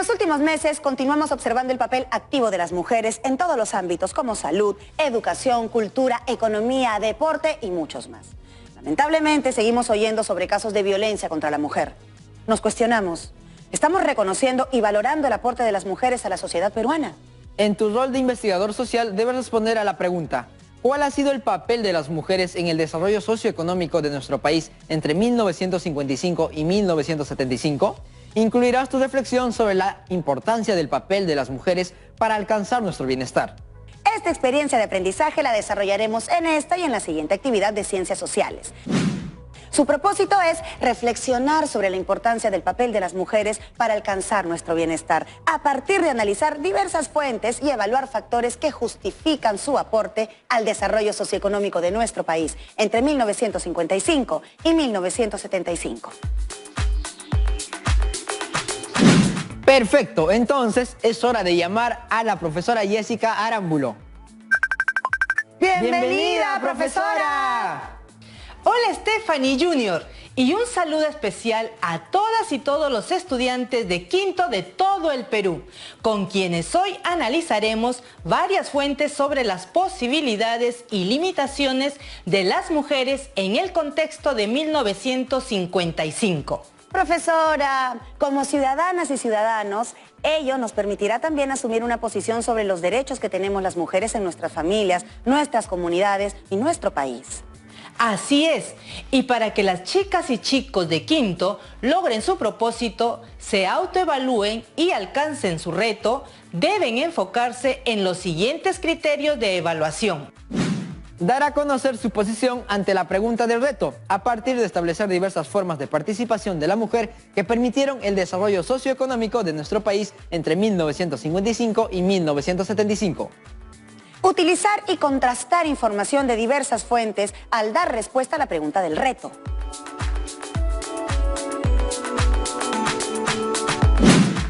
los últimos meses continuamos observando el papel activo de las mujeres en todos los ámbitos como salud, educación, cultura, economía, deporte y muchos más. Lamentablemente seguimos oyendo sobre casos de violencia contra la mujer. Nos cuestionamos, ¿estamos reconociendo y valorando el aporte de las mujeres a la sociedad peruana? En tu rol de investigador social debes responder a la pregunta: ¿cuál ha sido el papel de las mujeres en el desarrollo socioeconómico de nuestro país entre 1955 y 1975? Incluirás tu reflexión sobre la importancia del papel de las mujeres para alcanzar nuestro bienestar. Esta experiencia de aprendizaje la desarrollaremos en esta y en la siguiente actividad de Ciencias Sociales. Su propósito es reflexionar sobre la importancia del papel de las mujeres para alcanzar nuestro bienestar, a partir de analizar diversas fuentes y evaluar factores que justifican su aporte al desarrollo socioeconómico de nuestro país entre 1955 y 1975. Perfecto, entonces es hora de llamar a la profesora Jessica Arámbulo. ¡Bienvenida, profesora! Hola Stephanie Junior y un saludo especial a todas y todos los estudiantes de quinto de todo el Perú, con quienes hoy analizaremos varias fuentes sobre las posibilidades y limitaciones de las mujeres en el contexto de 1955. Profesora, como ciudadanas y ciudadanos, ello nos permitirá también asumir una posición sobre los derechos que tenemos las mujeres en nuestras familias, nuestras comunidades y nuestro país. Así es, y para que las chicas y chicos de quinto logren su propósito, se autoevalúen y alcancen su reto, deben enfocarse en los siguientes criterios de evaluación. Dar a conocer su posición ante la pregunta del reto, a partir de establecer diversas formas de participación de la mujer que permitieron el desarrollo socioeconómico de nuestro país entre 1955 y 1975. Utilizar y contrastar información de diversas fuentes al dar respuesta a la pregunta del reto.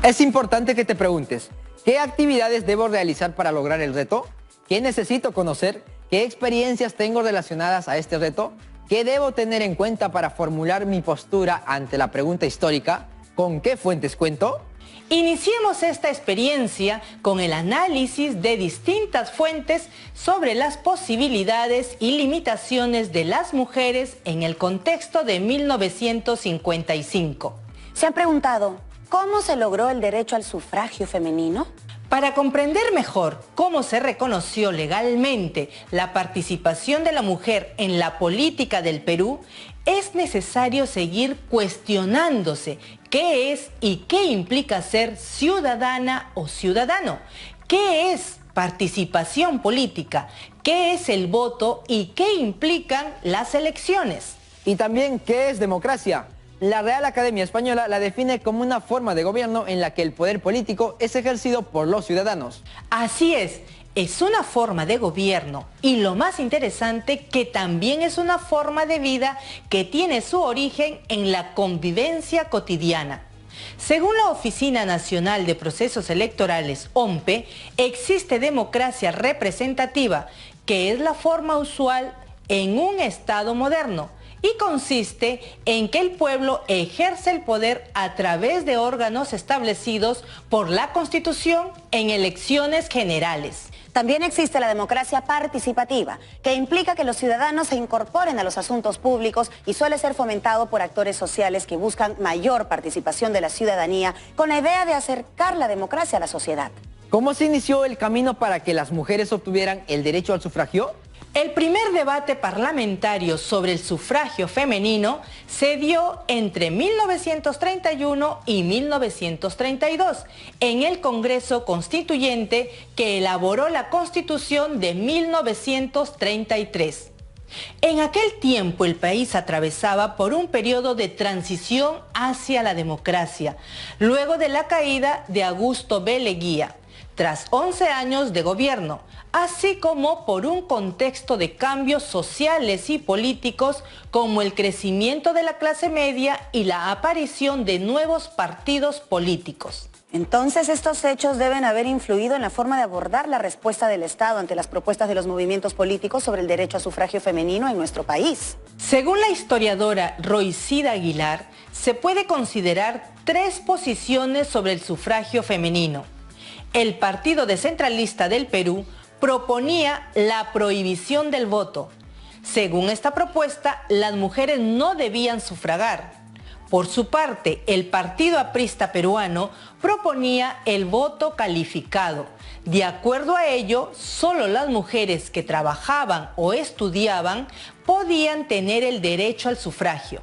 Es importante que te preguntes, ¿qué actividades debo realizar para lograr el reto? ¿Qué necesito conocer? ¿Qué experiencias tengo relacionadas a este reto? ¿Qué debo tener en cuenta para formular mi postura ante la pregunta histórica? ¿Con qué fuentes cuento? Iniciemos esta experiencia con el análisis de distintas fuentes sobre las posibilidades y limitaciones de las mujeres en el contexto de 1955. ¿Se han preguntado cómo se logró el derecho al sufragio femenino? Para comprender mejor cómo se reconoció legalmente la participación de la mujer en la política del Perú, es necesario seguir cuestionándose qué es y qué implica ser ciudadana o ciudadano, qué es participación política, qué es el voto y qué implican las elecciones. Y también, ¿qué es democracia? La Real Academia Española la define como una forma de gobierno en la que el poder político es ejercido por los ciudadanos. Así es una forma de gobierno y lo más interesante que también es una forma de vida que tiene su origen en la convivencia cotidiana. Según la Oficina Nacional de Procesos Electorales, ONPE, existe democracia representativa, que es la forma usual en un Estado moderno, y consiste en que el pueblo ejerce el poder a través de órganos establecidos por la Constitución en elecciones generales. También existe la democracia participativa, que implica que los ciudadanos se incorporen a los asuntos públicos y suele ser fomentado por actores sociales que buscan mayor participación de la ciudadanía con la idea de acercar la democracia a la sociedad. ¿Cómo se inició el camino para que las mujeres obtuvieran el derecho al sufragio? El primer debate parlamentario sobre el sufragio femenino se dio entre 1931 y 1932 en el Congreso Constituyente que elaboró la Constitución de 1933. En aquel tiempo el país atravesaba por un periodo de transición hacia la democracia, luego de la caída de Augusto B. Leguía. tras 11 años de gobierno, así como por un contexto de cambios sociales y políticos como el crecimiento de la clase media y la aparición de nuevos partidos políticos. Entonces, estos hechos deben haber influido en la forma de abordar la respuesta del Estado ante las propuestas de los movimientos políticos sobre el derecho a sufragio femenino en nuestro país. Según la historiadora Roicida Aguilar, se puede considerar 3 posiciones sobre el sufragio femenino. El Partido Descentralista del Perú proponía la prohibición del voto. Según esta propuesta, las mujeres no debían sufragar. Por su parte, el Partido Aprista Peruano proponía el voto calificado. De acuerdo a ello, solo las mujeres que trabajaban o estudiaban podían tener el derecho al sufragio.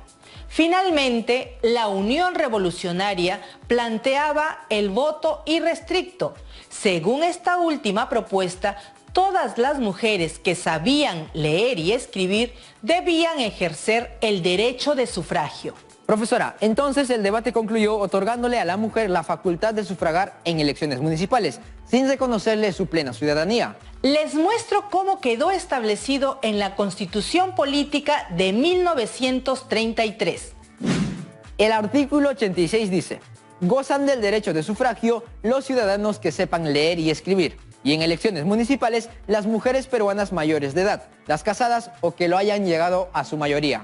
Finalmente, la Unión Revolucionaria planteaba el voto irrestricto. Según esta última propuesta, todas las mujeres que sabían leer y escribir debían ejercer el derecho de sufragio. Profesora, entonces el debate concluyó otorgándole a la mujer la facultad de sufragar en elecciones municipales, sin reconocerle su plena ciudadanía. Les muestro cómo quedó establecido en la Constitución Política de 1933. El artículo 86 dice: gozan del derecho de sufragio los ciudadanos que sepan leer y escribir, y en elecciones municipales las mujeres peruanas mayores de edad, las casadas o que lo hayan llegado a su mayoría.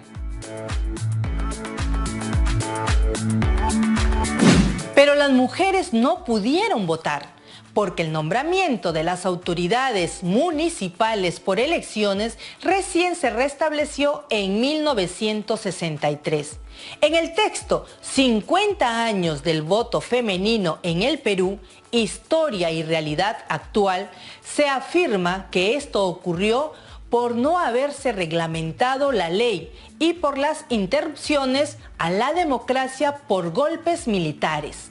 Pero las mujeres no pudieron votar, porque el nombramiento de las autoridades municipales por elecciones recién se restableció en 1963. En el texto 50 años del voto femenino en el Perú, historia y realidad actual, se afirma que esto ocurrió por no haberse reglamentado la ley y por las interrupciones a la democracia por golpes militares.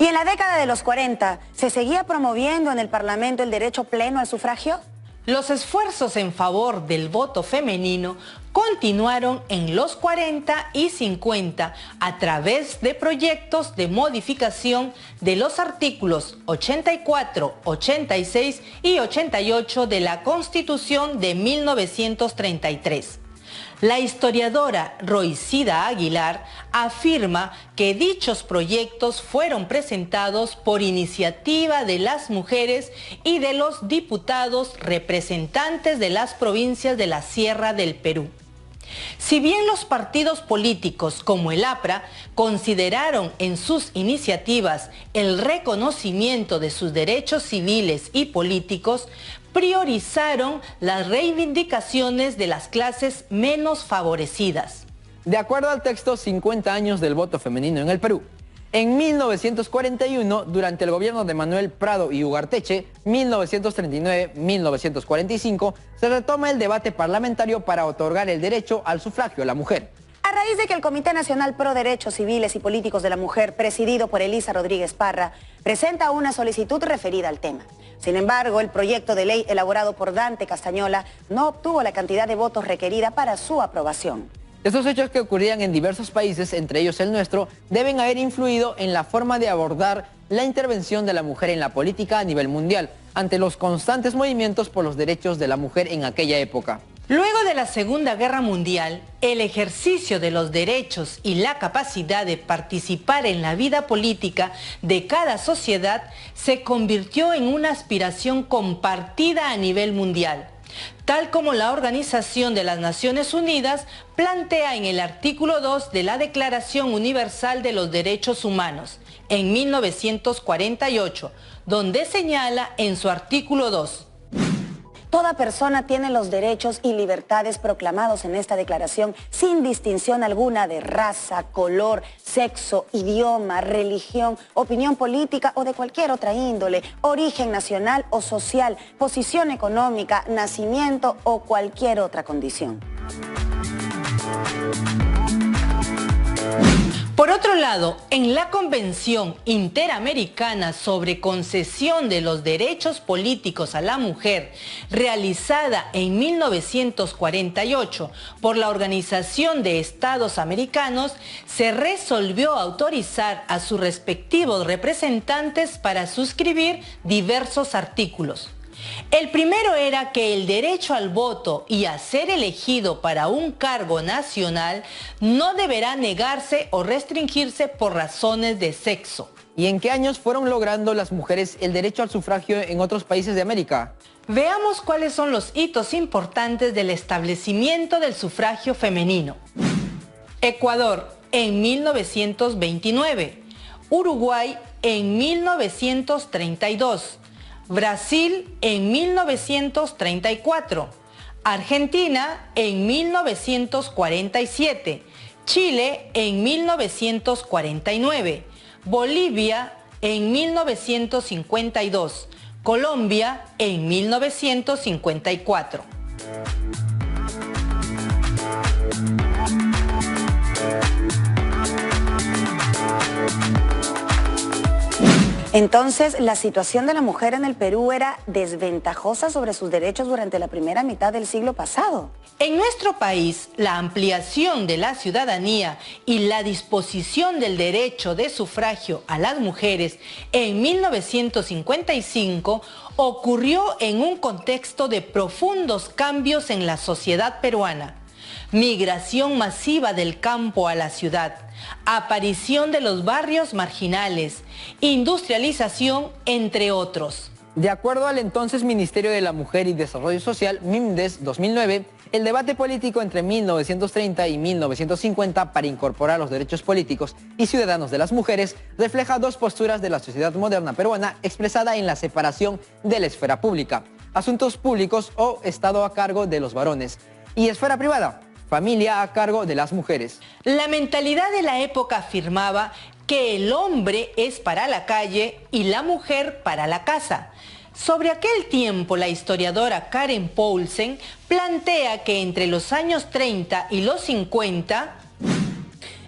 ¿Y en la década de los 40 se seguía promoviendo en el Parlamento el derecho pleno al sufragio? Los esfuerzos en favor del voto femenino continuaron en los 40 y 50 a través de proyectos de modificación de los artículos 84, 86 y 88 de la Constitución de 1933. La historiadora Roicida Aguilar afirma que dichos proyectos fueron presentados por iniciativa de las mujeres y de los diputados representantes de las provincias de la Sierra del Perú. Si bien los partidos políticos como el APRA consideraron en sus iniciativas el reconocimiento de sus derechos civiles y políticos, priorizaron las reivindicaciones de las clases menos favorecidas. De acuerdo al texto 50 años del voto femenino en el Perú, en 1941, durante el gobierno de Manuel Prado y Ugarteche, 1939-1945, se retoma el debate parlamentario para otorgar el derecho al sufragio a la mujer. A raíz de que el Comité Nacional Pro Derechos Civiles y Políticos de la Mujer, presidido por Elisa Rodríguez Parra, presenta una solicitud referida al tema. Sin embargo, el proyecto de ley elaborado por Dante Castañola no obtuvo la cantidad de votos requerida para su aprobación. Estos hechos que ocurrían en diversos países, entre ellos el nuestro, deben haber influido en la forma de abordar la intervención de la mujer en la política a nivel mundial, ante los constantes movimientos por los derechos de la mujer en aquella época. Luego de la Segunda Guerra Mundial, el ejercicio de los derechos y la capacidad de participar en la vida política de cada sociedad se convirtió en una aspiración compartida a nivel mundial, tal como la Organización de las Naciones Unidas plantea en el artículo 2 de la Declaración Universal de los Derechos Humanos, en 1948, donde señala en su artículo 2: toda persona tiene los derechos y libertades proclamados en esta declaración sin distinción alguna de raza, color, sexo, idioma, religión, opinión política o de cualquier otra índole, origen nacional o social, posición económica, nacimiento o cualquier otra condición. Por otro lado, en la Convención Interamericana sobre Concesión de los Derechos Políticos a la Mujer, realizada en 1948 por la Organización de Estados Americanos, se resolvió autorizar a sus respectivos representantes para suscribir diversos artículos. El primero era que el derecho al voto y a ser elegido para un cargo nacional no deberá negarse o restringirse por razones de sexo. ¿Y en qué años fueron logrando las mujeres el derecho al sufragio en otros países de América? Veamos cuáles son los hitos importantes del establecimiento del sufragio femenino. Ecuador en 1929, Uruguay en 1932, Brasil en 1934, Argentina en 1947, Chile en 1949, Bolivia en 1952, Colombia en 1954. Entonces, la situación de la mujer en el Perú era desventajosa sobre sus derechos durante la primera mitad del siglo pasado. En nuestro país, la ampliación de la ciudadanía y la disposición del derecho de sufragio a las mujeres en 1955 ocurrió en un contexto de profundos cambios en la sociedad peruana. Migración masiva del campo a la ciudad, aparición de los barrios marginales, industrialización, entre otros. De acuerdo al entonces Ministerio de la Mujer y Desarrollo Social, MIMDES 2009, el debate político entre 1930 y 1950 para incorporar los derechos políticos y ciudadanos de las mujeres refleja dos posturas de la sociedad moderna peruana expresada en la separación de la esfera pública, asuntos públicos o Estado a cargo de los varones, y esfera privada, familia a cargo de las mujeres. La mentalidad de la época afirmaba que el hombre es para la calle y la mujer para la casa. Sobre aquel tiempo, la historiadora Karen Poulsen plantea que entre los años 30 y los 50...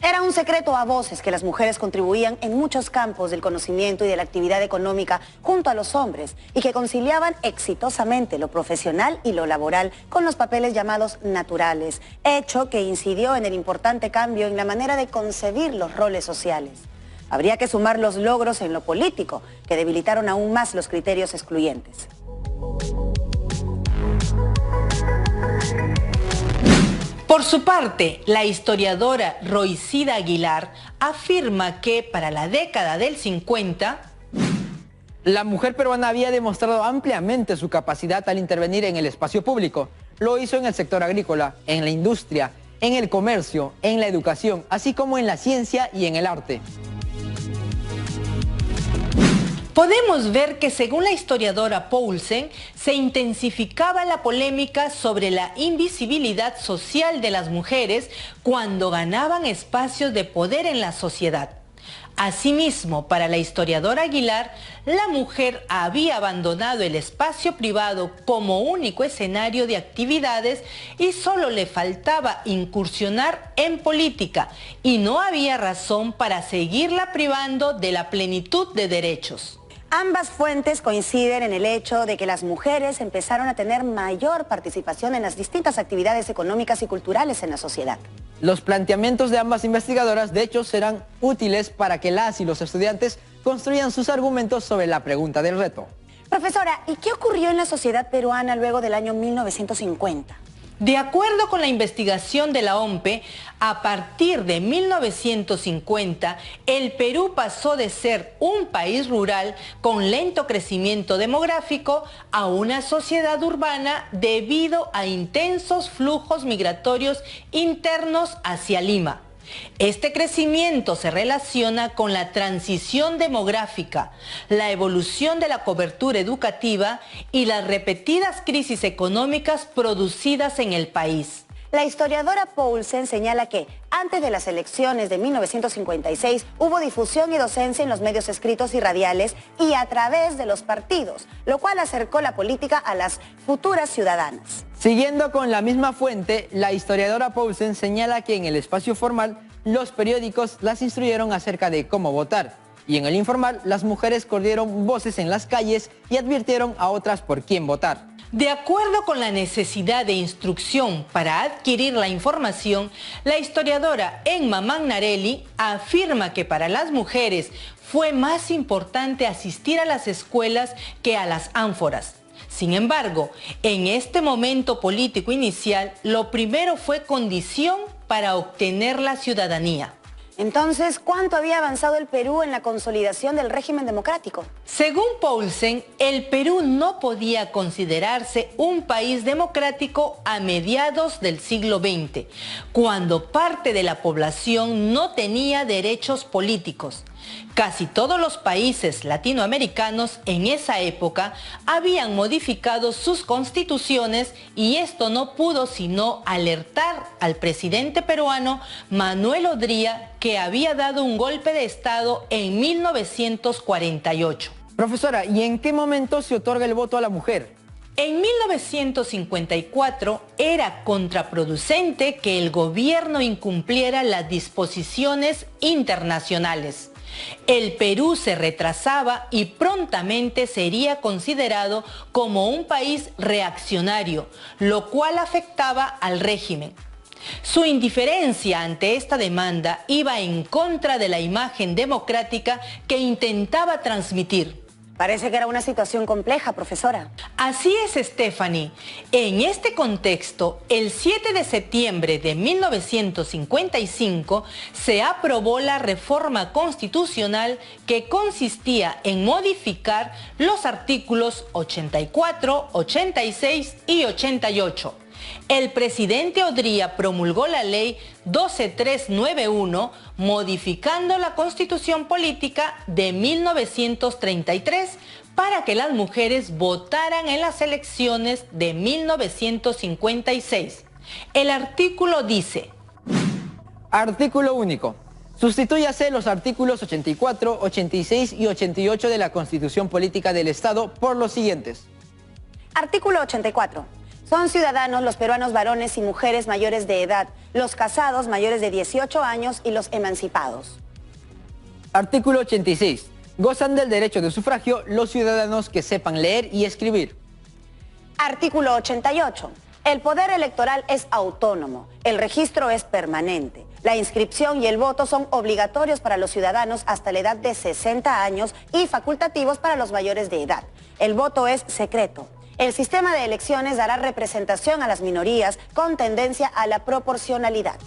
Era un secreto a voces que las mujeres contribuían en muchos campos del conocimiento y de la actividad económica junto a los hombres y que conciliaban exitosamente lo profesional y lo laboral con los papeles llamados naturales, hecho que incidió en el importante cambio en la manera de concebir los roles sociales. Habría que sumar los logros en lo político, que debilitaron aún más los criterios excluyentes. Por su parte, la historiadora Roicida Aguilar afirma que para la década del 50, la mujer peruana había demostrado ampliamente su capacidad al intervenir en el espacio público. Lo hizo en el sector agrícola, en la industria, en el comercio, en la educación, así como en la ciencia y en el arte. Podemos ver que según la historiadora Poulsen, se intensificaba la polémica sobre la invisibilidad social de las mujeres cuando ganaban espacios de poder en la sociedad. Asimismo, para la historiadora Aguilar, la mujer había abandonado el espacio privado como único escenario de actividades y solo le faltaba incursionar en política y no había razón para seguirla privando de la plenitud de derechos. Ambas fuentes coinciden en el hecho de que las mujeres empezaron a tener mayor participación en las distintas actividades económicas y culturales en la sociedad. Los planteamientos de ambas investigadoras, de hecho, serán útiles para que las y los estudiantes construyan sus argumentos sobre la pregunta del reto. Profesora, ¿y qué ocurrió en la sociedad peruana luego del año 1950? De acuerdo con la investigación de la OMPE, a partir de 1950, el Perú pasó de ser un país rural con lento crecimiento demográfico a una sociedad urbana debido a intensos flujos migratorios internos hacia Lima. Este crecimiento se relaciona con la transición demográfica, la evolución de la cobertura educativa y las repetidas crisis económicas producidas en el país. La historiadora Poulsen señala que antes de las elecciones de 1956 hubo difusión y docencia en los medios escritos y radiales y a través de los partidos, lo cual acercó la política a las futuras ciudadanas. Siguiendo con la misma fuente, la historiadora Poulsen señala que en el espacio formal los periódicos las instruyeron acerca de cómo votar. Y en el informal, las mujeres corrieron voces en las calles y advirtieron a otras por quién votar. De acuerdo con la necesidad de instrucción para adquirir la información, la historiadora Emma Magnarelli afirma que para las mujeres fue más importante asistir a las escuelas que a las ánforas. Sin embargo, en este momento político inicial, lo primero fue condición para obtener la ciudadanía. Entonces, ¿cuánto había avanzado el Perú en la consolidación del régimen democrático? Según Paulsen, el Perú no podía considerarse un país democrático a mediados del siglo XX, cuando parte de la población no tenía derechos políticos. Casi todos los países latinoamericanos en esa época habían modificado sus constituciones y esto no pudo sino alertar al presidente peruano Manuel Odría, que había dado un golpe de Estado en 1948. Profesora, ¿y en qué momento se otorga el voto a la mujer? En 1954 era contraproducente que el gobierno incumpliera las disposiciones internacionales. El Perú se retrasaba y prontamente sería considerado como un país reaccionario, lo cual afectaba al régimen. Su indiferencia ante esta demanda iba en contra de la imagen democrática que intentaba transmitir. Parece que era una situación compleja, profesora. Así es, Stephanie. En este contexto, el 7 de septiembre de 1955 se aprobó la reforma constitucional que consistía en modificar los artículos 84, 86 y 88. El presidente Odría promulgó la ley 12391, modificando la Constitución Política de 1933 para que las mujeres votaran en las elecciones de 1956. El artículo dice: Artículo único. Sustitúyase los artículos 84, 86 y 88 de la Constitución Política del Estado por los siguientes. Artículo 84. Son ciudadanos los peruanos varones y mujeres mayores de edad, los casados mayores de 18 años y los emancipados. Artículo 86. Gozan del derecho de sufragio los ciudadanos que sepan leer y escribir. Artículo 88. El poder electoral es autónomo, el registro es permanente. La inscripción y el voto son obligatorios para los ciudadanos hasta la edad de 60 años y facultativos para los mayores de edad. El voto es secreto. El sistema de elecciones dará representación a las minorías con tendencia a la proporcionalidad.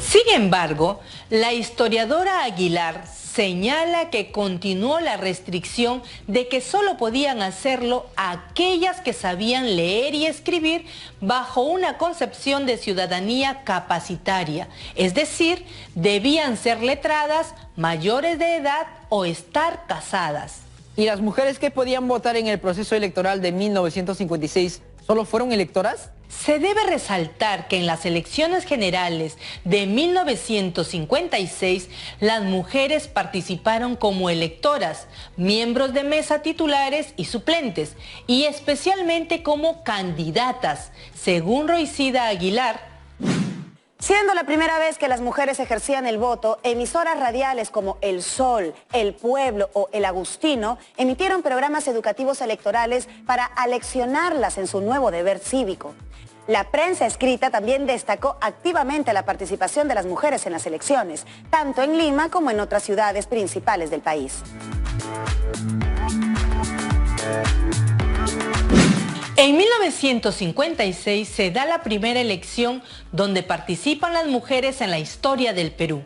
Sin embargo, la historiadora Aguilar señala que continuó la restricción de que solo podían hacerlo aquellas que sabían leer y escribir bajo una concepción de ciudadanía capacitaria, es decir, debían ser letradas, mayores de edad o estar casadas. ¿Y las mujeres que podían votar en el proceso electoral de 1956 solo fueron electoras? Se debe resaltar que en las elecciones generales de 1956, las mujeres participaron como electoras, miembros de mesa titulares y suplentes, y especialmente como candidatas, según Roicida Aguilar. Siendo la primera vez que las mujeres ejercían el voto, emisoras radiales como El Sol, El Pueblo o El Agustino emitieron programas educativos electorales para aleccionarlas en su nuevo deber cívico. La prensa escrita también destacó activamente la participación de las mujeres en las elecciones, tanto en Lima como en otras ciudades principales del país. En 1956 se da la primera elección donde participan las mujeres en la historia del Perú.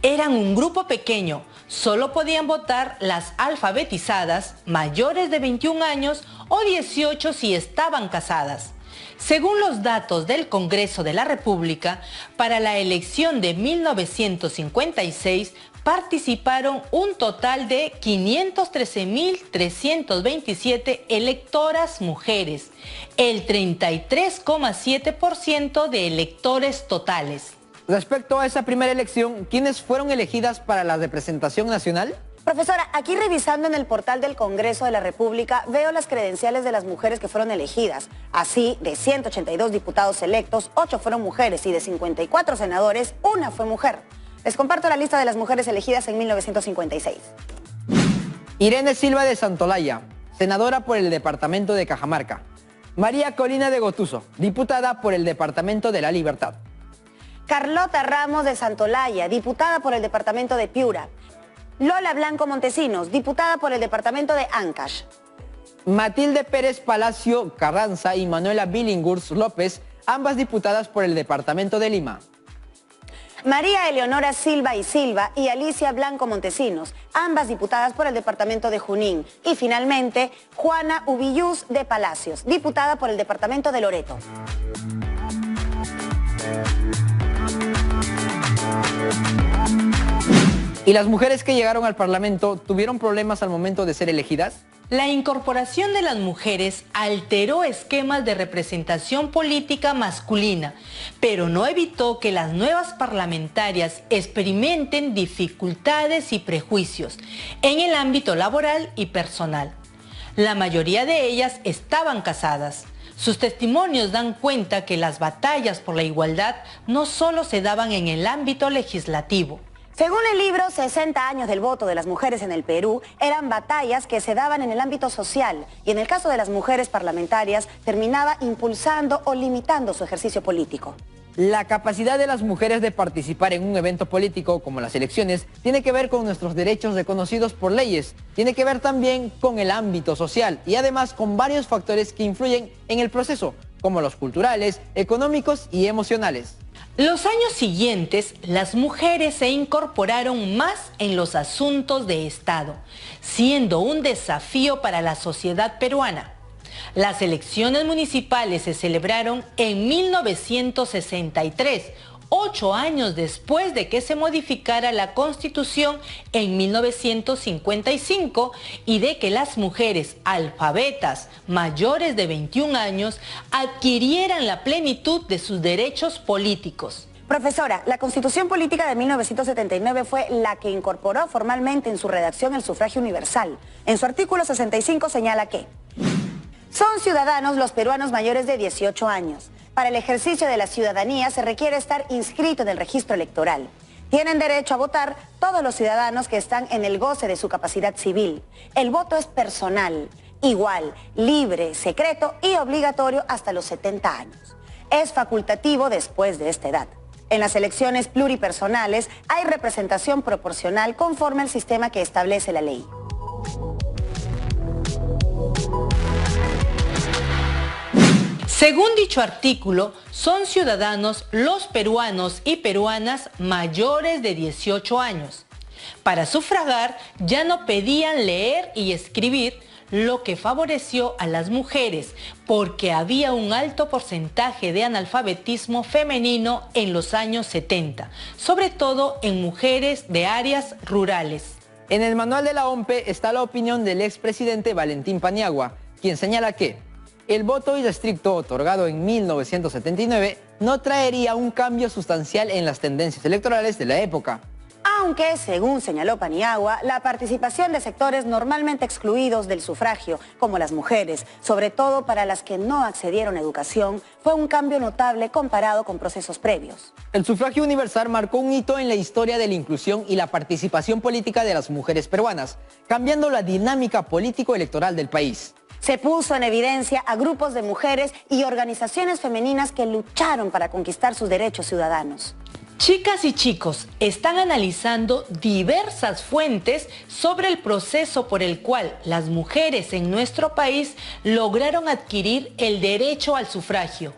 Eran un grupo pequeño, solo podían votar las alfabetizadas, mayores de 21 años o 18 si estaban casadas. Según los datos del Congreso de la República, para la elección de 1956 participaron un total de 513.327 electoras mujeres, el 33,7% de electores totales. Respecto a esa primera elección, ¿quiénes fueron elegidas para la representación nacional? Profesora, aquí revisando en el portal del Congreso de la República, veo las credenciales de las mujeres que fueron elegidas. Así, de 182 diputados electos, 8 fueron mujeres y de 54 senadores, 1 fue mujer. Les comparto la lista de las mujeres elegidas en 1956. Irene Silva de Santolaya, senadora por el departamento de Cajamarca. María Corina de Gotuso, diputada por el departamento de La Libertad. Carlota Ramos de Santolaya, diputada por el departamento de Piura. Lola Blanco Montesinos, diputada por el departamento de Ancash. Matilde Pérez Palacio Carranza y Manuela Billinghurst López, ambas diputadas por el departamento de Lima. María Eleonora Silva y Alicia Blanco Montesinos, ambas diputadas por el departamento de Junín. Y finalmente, Juana Ubillús de Palacios, diputada por el departamento de Loreto. ¿Y las mujeres que llegaron al Parlamento tuvieron problemas al momento de ser elegidas? La incorporación de las mujeres alteró esquemas de representación política masculina, pero no evitó que las nuevas parlamentarias experimenten dificultades y prejuicios en el ámbito laboral y personal. La mayoría de ellas estaban casadas. Sus testimonios dan cuenta que las batallas por la igualdad no solo se daban en el ámbito legislativo. Según el libro 60 años del voto de las mujeres en el Perú, eran batallas que se daban en el ámbito social y en el caso de las mujeres parlamentarias terminaba impulsando o limitando su ejercicio político. La capacidad de las mujeres de participar en un evento político como las elecciones tiene que ver con nuestros derechos reconocidos por leyes, tiene que ver también con el ámbito social y además con varios factores que influyen en el proceso, como los culturales, económicos y emocionales. Los años siguientes, las mujeres se incorporaron más en los asuntos de Estado, siendo un desafío para la sociedad peruana. Las elecciones municipales se celebraron en 1963, 8 años después de que se modificara la Constitución en 1955 y de que las mujeres alfabetas mayores de 21 años adquirieran la plenitud de sus derechos políticos. Profesora, la Constitución Política de 1979 fue la que incorporó formalmente en su redacción el sufragio universal. En su artículo 65 señala que son ciudadanos los peruanos mayores de 18 años. Para el ejercicio de la ciudadanía se requiere estar inscrito en el registro electoral. Tienen derecho a votar todos los ciudadanos que están en el goce de su capacidad civil. El voto es personal, igual, libre, secreto y obligatorio hasta los 70 años. Es facultativo después de esta edad. En las elecciones pluripersonales hay representación proporcional conforme al sistema que establece la ley. Según dicho artículo, son ciudadanos los peruanos y peruanas mayores de 18 años. Para sufragar ya no pedían leer y escribir, lo que favoreció a las mujeres porque había un alto porcentaje de analfabetismo femenino en los años 70, sobre todo en mujeres de áreas rurales. En el manual de la OMPE está la opinión del expresidente Valentín Paniagua, quien señala que el voto irrestricto otorgado en 1979 no traería un cambio sustancial en las tendencias electorales de la época. Aunque, según señaló Paniagua, la participación de sectores normalmente excluidos del sufragio, como las mujeres, sobre todo para las que no accedieron a educación, fue un cambio notable comparado con procesos previos. El sufragio universal marcó un hito en la historia de la inclusión y la participación política de las mujeres peruanas, cambiando la dinámica político-electoral del país. Se puso en evidencia a grupos de mujeres y organizaciones femeninas que lucharon para conquistar sus derechos ciudadanos. Chicas y chicos están analizando diversas fuentes sobre el proceso por el cual las mujeres en nuestro país lograron adquirir el derecho al sufragio.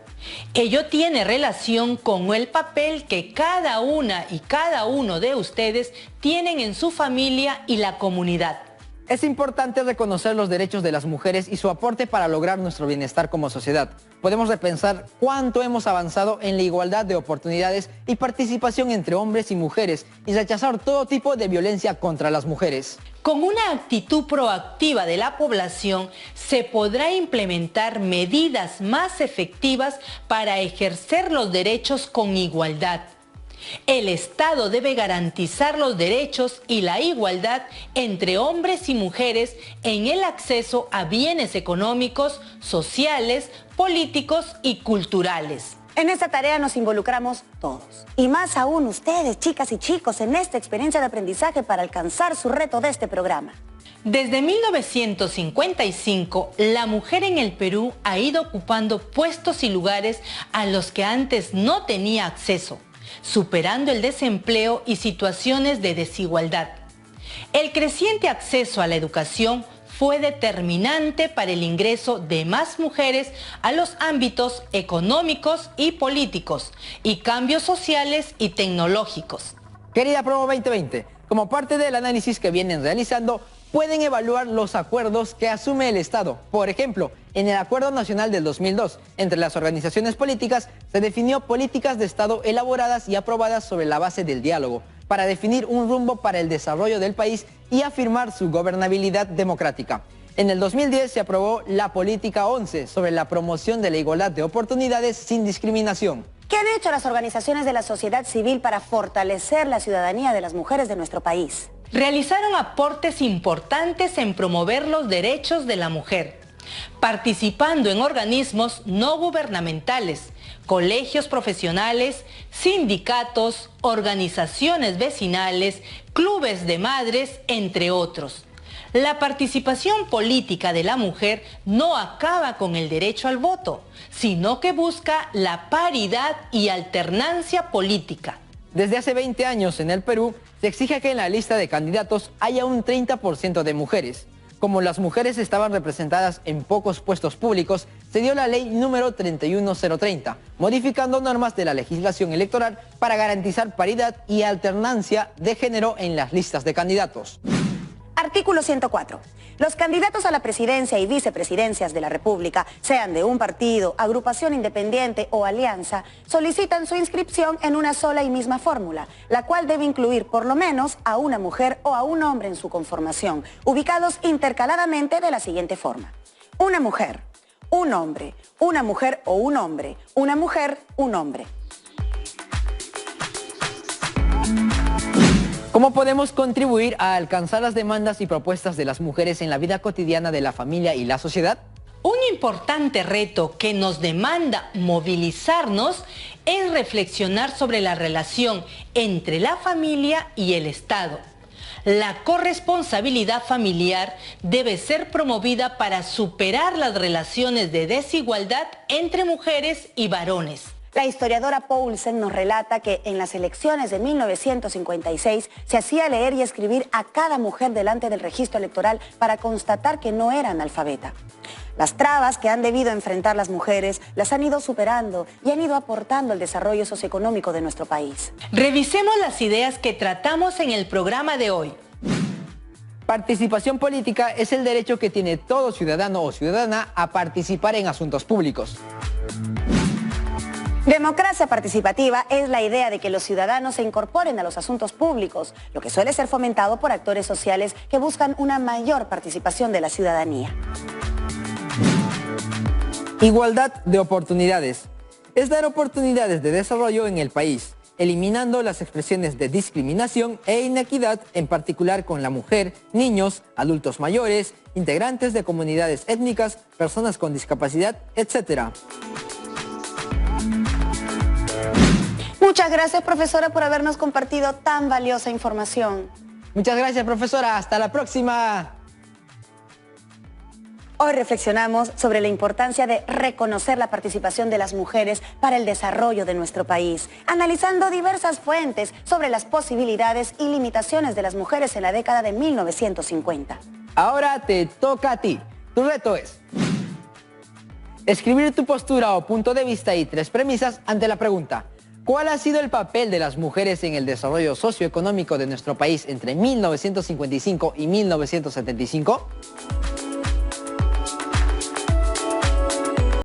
Ello tiene relación con el papel que cada una y cada uno de ustedes tienen en su familia y la comunidad. Es importante reconocer los derechos de las mujeres y su aporte para lograr nuestro bienestar como sociedad. Podemos repensar cuánto hemos avanzado en la igualdad de oportunidades y participación entre hombres y mujeres y rechazar todo tipo de violencia contra las mujeres. Con una actitud proactiva de la población se podrá implementar medidas más efectivas para ejercer los derechos con igualdad. El Estado debe garantizar los derechos y la igualdad entre hombres y mujeres en el acceso a bienes económicos, sociales, políticos y culturales. En esta tarea nos involucramos todos. Y más aún ustedes, chicas y chicos, en esta experiencia de aprendizaje para alcanzar su reto de este programa. Desde 1955, la mujer en el Perú ha ido ocupando puestos y lugares a los que antes no tenía acceso, superando el desempleo y situaciones de desigualdad. El creciente acceso a la educación fue determinante para el ingreso de más mujeres a los ámbitos económicos y políticos y cambios sociales y tecnológicos. Querida Promo 2020, como parte del análisis que vienen realizando, pueden evaluar los acuerdos que asume el Estado. Por ejemplo, en el Acuerdo Nacional del 2002, entre las organizaciones políticas, se definió políticas de Estado elaboradas y aprobadas sobre la base del diálogo, para definir un rumbo para el desarrollo del país y afirmar su gobernabilidad democrática. En el 2010 se aprobó la Política 11 sobre la promoción de la igualdad de oportunidades sin discriminación. ¿Qué han hecho las organizaciones de la sociedad civil para fortalecer la ciudadanía de las mujeres de nuestro país? Realizaron aportes importantes en promover los derechos de la mujer, participando en organismos no gubernamentales, colegios profesionales, sindicatos, organizaciones vecinales, clubes de madres, entre otros. La participación política de la mujer no acaba con el derecho al voto, sino que busca la paridad y alternancia política. Desde hace 20 años en el Perú, se exige que en la lista de candidatos haya un 30% de mujeres. Como las mujeres estaban representadas en pocos puestos públicos, se dio la ley número 31030, modificando normas de la legislación electoral para garantizar paridad y alternancia de género en las listas de candidatos. Artículo 104. Los candidatos a la presidencia y vicepresidencias de la República, sean de un partido, agrupación independiente o alianza, solicitan su inscripción en una sola y misma fórmula, la cual debe incluir por lo menos a una mujer o a un hombre en su conformación, ubicados intercaladamente de la siguiente forma: una mujer, un hombre, una mujer o un hombre, una mujer, un hombre. ¿Cómo podemos contribuir a alcanzar las demandas y propuestas de las mujeres en la vida cotidiana de la familia y la sociedad? Un importante reto que nos demanda movilizarnos es reflexionar sobre la relación entre la familia y el Estado. La corresponsabilidad familiar debe ser promovida para superar las relaciones de desigualdad entre mujeres y varones. La historiadora Poulsen nos relata que en las elecciones de 1956 se hacía leer y escribir a cada mujer delante del registro electoral para constatar que no era analfabeta. Las trabas que han debido enfrentar las mujeres las han ido superando y han ido aportando al desarrollo socioeconómico de nuestro país. Revisemos las ideas que tratamos en el programa de hoy. Participación política es el derecho que tiene todo ciudadano o ciudadana a participar en asuntos públicos. Democracia participativa es la idea de que los ciudadanos se incorporen a los asuntos públicos, lo que suele ser fomentado por actores sociales que buscan una mayor participación de la ciudadanía. Igualdad de oportunidades. Es dar oportunidades de desarrollo en el país, eliminando las expresiones de discriminación e inequidad, en particular con la mujer, niños, adultos mayores, integrantes de comunidades étnicas, personas con discapacidad, etc. Muchas gracias, profesora, por habernos compartido tan valiosa información. Muchas gracias, profesora. Hasta la próxima. Hoy reflexionamos sobre la importancia de reconocer la participación de las mujeres para el desarrollo de nuestro país, analizando diversas fuentes sobre las posibilidades y limitaciones de las mujeres en la década de 1950. Ahora te toca a ti. Tu reto es escribir tu postura o punto de vista y 3 premisas ante la pregunta: ¿cuál ha sido el papel de las mujeres en el desarrollo socioeconómico de nuestro país entre 1955 y 1975?